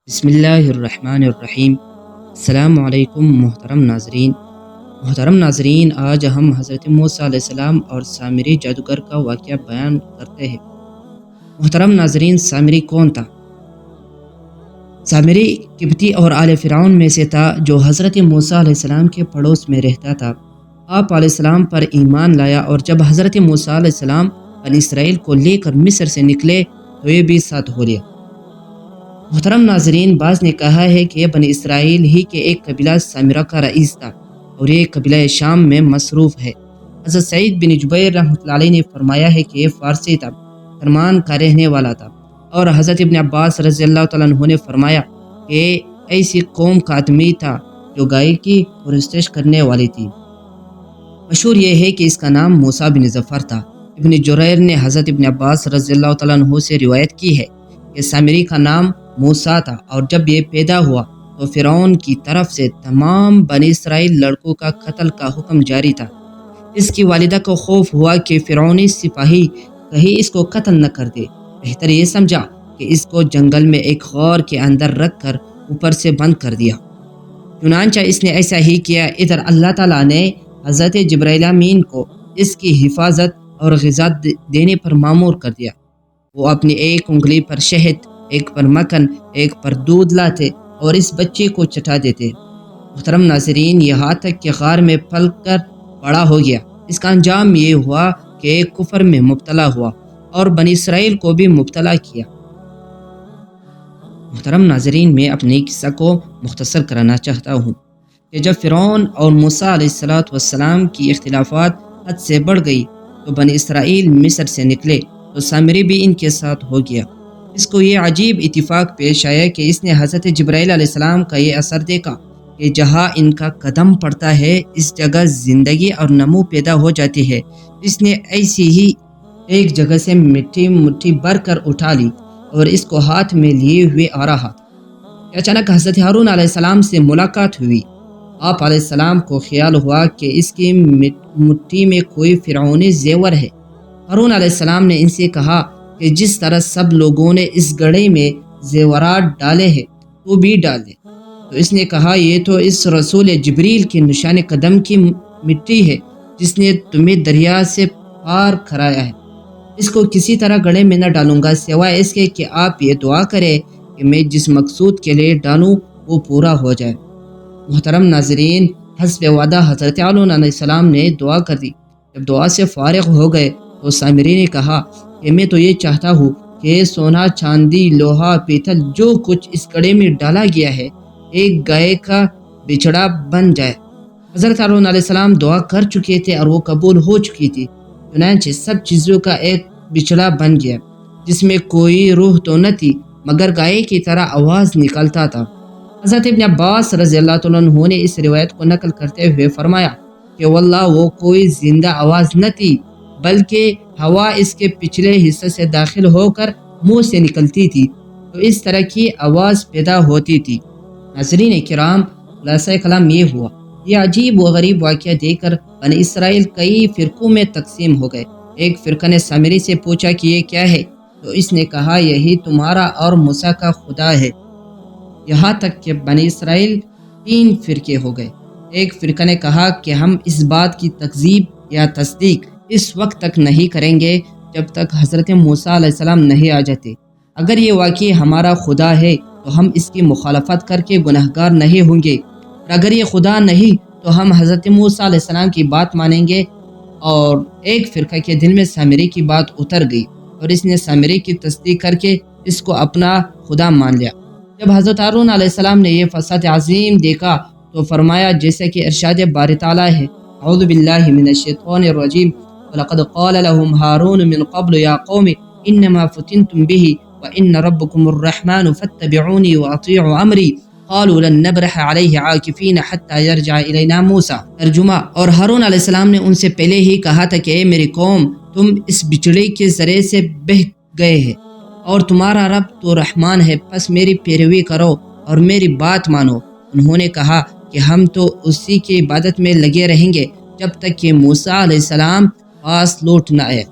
بسم اللہ الرحمن الرحیم۔ السلام علیکم محترم ناظرین، آج ہم حضرت موسیٰ علیہ السلام اور سامری جادوگر کا واقعہ بیان کرتے ہیں۔ محترم ناظرین، سامری کون تھا؟ سامری قبطی اور آل فرعون میں سے تھا جو حضرت موسیٰ علیہ السلام کے پڑوس میں رہتا تھا۔ آپ علیہ السلام پر ایمان لایا اور جب حضرت موسیٰ علیہ السلام بنی اسرائیل کو لے کر مصر سے نکلے تو یہ بھی ساتھ ہو لیا۔ محترم ناظرین، بعض نے کہا ہے کہ یہ بنی اسرائیل ہی کے ایک قبیلہ سامرہ کا رئیس تھا اور یہ قبیلہ شام میں مصروف ہے۔ حضرت سعید بن جبیر رحمۃ اللہ علیہ نے فرمایا ہے کہ یہ فارسی تھا، کرمان کا رہنے والا تھا، اور حضرت ابن عباس رضی اللہ تعالیٰ عنہ نے فرمایا کہ ایسی قوم کا آدمی تھا جو گائے کی پرستش کرنے والی تھی۔ مشہور یہ ہے کہ اس کا نام موسیٰ بن ظفر تھا۔ ابن جریر نے حضرت ابن عباس رضی اللہ تعالیٰ عنہ سے روایت کی ہے کہ سامری کا نام موسیٰ تھا، اور جب یہ پیدا ہوا تو فرعون کی طرف سے تمام بنی اسرائیل لڑکوں کا قتل کا حکم جاری تھا۔ اس کی والدہ کو خوف ہوا کہ فرعونی سپاہی کہیں اس کو قتل نہ کر دے، بہتر یہ سمجھا کہ اس کو جنگل میں ایک غار کے اندر رکھ کر اوپر سے بند کر دیا۔ چنانچہ اس نے ایسا ہی کیا۔ ادھر اللہ تعالیٰ نے حضرت جبرائیل امین کو اس کی حفاظت اور غذا دینے پر مامور کر دیا۔ وہ اپنی ایک انگلی پر شہد، ایک پر مکھن، ایک پر دودھ لاتے اور اس بچے کو چٹا دیتے۔ محترم ناظرین، یہاں تک کہ غار میں پل کر بڑا ہو گیا۔ اس کا انجام یہ ہوا کہ کفر میں مبتلا ہوا اور بنی اسرائیل کو بھی مبتلا کیا۔ محترم ناظرین، میں اپنے قصہ کو مختصر کرانا چاہتا ہوں کہ جب فرعون اور موسیٰ علیہ السلام کی اختلافات حد سے بڑھ گئی تو بنی اسرائیل مصر سے نکلے تو سامری بھی ان کے ساتھ ہو گیا۔ اس کو یہ عجیب اتفاق پیش آیا کہ اس نے حضرت جبرائیل علیہ السلام کا یہ اثر دیکھا کہ جہاں ان کا قدم پڑتا ہے اس جگہ زندگی اور نمو پیدا ہو جاتی ہے۔ اس نے ایسی ہی ایک جگہ سے مٹی بھر کر اٹھا لی اور اس کو ہاتھ میں لیے ہوئے آ رہا تھا۔ اچانک حضرت ہارون علیہ السلام سے ملاقات ہوئی۔ آپ علیہ السلام کو خیال ہوا کہ اس کی مٹھی میں کوئی فرعونی زیور ہے۔ ہارون علیہ السلام نے ان سے کہا کہ جس طرح سب لوگوں نے اس گڑھے میں زیورات ڈالے ہیں تو بھی ڈال دے۔ تو اس نے کہا یہ تو اس رسول جبریل کے نشان قدم کی مٹی ہے جس نے تمہیں دریا سے پار کرایا ہے۔ اس کو کسی طرح گڑھے میں نہ ڈالوں گا سوائے اس کے کہ آپ یہ دعا کریں کہ میں جس مقصود کے لیے ڈالوں وہ پورا ہو جائے۔ محترم ناظرین، حسب وعدہ حضرت ہارون علیہ السلام نے دعا کر دی۔ جب دعا سے فارغ ہو گئے تو سامری نے کہا کہ میں تو یہ چاہتا ہوں کہ سونا، چاندی، لوہا، پیتل جو کچھ اس گڑھے میں ڈالا گیا ہے ایک گائے کا بچڑا بن جائے۔ حضرت ہارون علیہ السلام دعا کر چکے تھے اور وہ قبول ہو چکی تھی۔ چنانچہ سب چیزوں کا ایک بچڑا بن گیا جس میں کوئی روح تو نہ تھی مگر گائے کی طرح آواز نکلتا تھا۔ حضرت ابن عباس رضی اللہ تعالیٰ عنہ نے اس روایت کو نقل کرتے ہوئے فرمایا کہ واللہ وہ کوئی زندہ آواز نہ تھی بلکہ ہوا اس کے پچھلے حصے سے داخل ہو کر منہ سے نکلتی تھی تو اس طرح کی آواز پیدا ہوتی تھی۔ ناظرین کرام، خلاصہ کلام یہ ہوا، یہ عجیب و غریب واقعہ دیکھ کر بنی اسرائیل کئی فرقوں میں تقسیم ہو گئے۔ ایک فرقہ نے سامری سے پوچھا کہ یہ کیا ہے تو اس نے کہا یہی تمہارا اور موسیٰ کا خدا ہے۔ یہاں تک کہ بنی اسرائیل 3 فرقے ہو گئے۔ ایک فرقہ نے کہا کہ ہم اس بات کی تکذیب یا تصدیق اس وقت تک نہیں کریں گے جب تک حضرت موسیٰ علیہ السلام نہیں آ جاتے۔ اگر یہ واقعی ہمارا خدا ہے تو ہم اس کی مخالفت کر کے گناہگار نہیں ہوں گے، اور اگر یہ خدا نہیں تو ہم حضرت موسیٰ علیہ السلام کی بات مانیں گے۔ اور ایک فرقہ کے دل میں سامری کی بات اتر گئی اور اس نے سامری کی تصدیق کر کے اس کو اپنا خدا مان لیا۔ جب حضرت ہارون علیہ السلام نے یہ فساد عظیم دیکھا تو فرمایا جیسے کہ ارشاد باری تعالیٰ ہے، اعوذ باللہ من الشیطان الرجیم، وَلَقَدْ قَالَ لَهُمْ هَارُونُ مِنْ قَبْلُ يَا قَوْمِ إِنَّمَا فُتِنْتُمْ بِهِ وَإِنَّ رَبَّكُمُ الرَّحْمَنُ فَاتَّبِعُونِي وَأَطِيعُوا أَمْرِي قَالُوا لَن نَّبْرَحَ عَلَيْهِ عَاكِفِينَ حَتَّى يَرْجَعَ إِلَيْنَا مُوسَىٰ۔ ترجمہ: اور ہارون علیہ السلام نے ان سے پہلے ہی کہا تھا کہ اے میری قوم، تم اس بچڑے کے ذریعے سے بہہ گئے ہیں اور تمہارا رب تو رحمان ہے، پس میری پیروی کرو اور میری بات مانو۔ انہوں نے کہا کہ ہم تو اسی کی عبادت میں لگے رہیں گے جب تک کہ موسیٰ علیہ السلام پاس لوٹ نہ آئے۔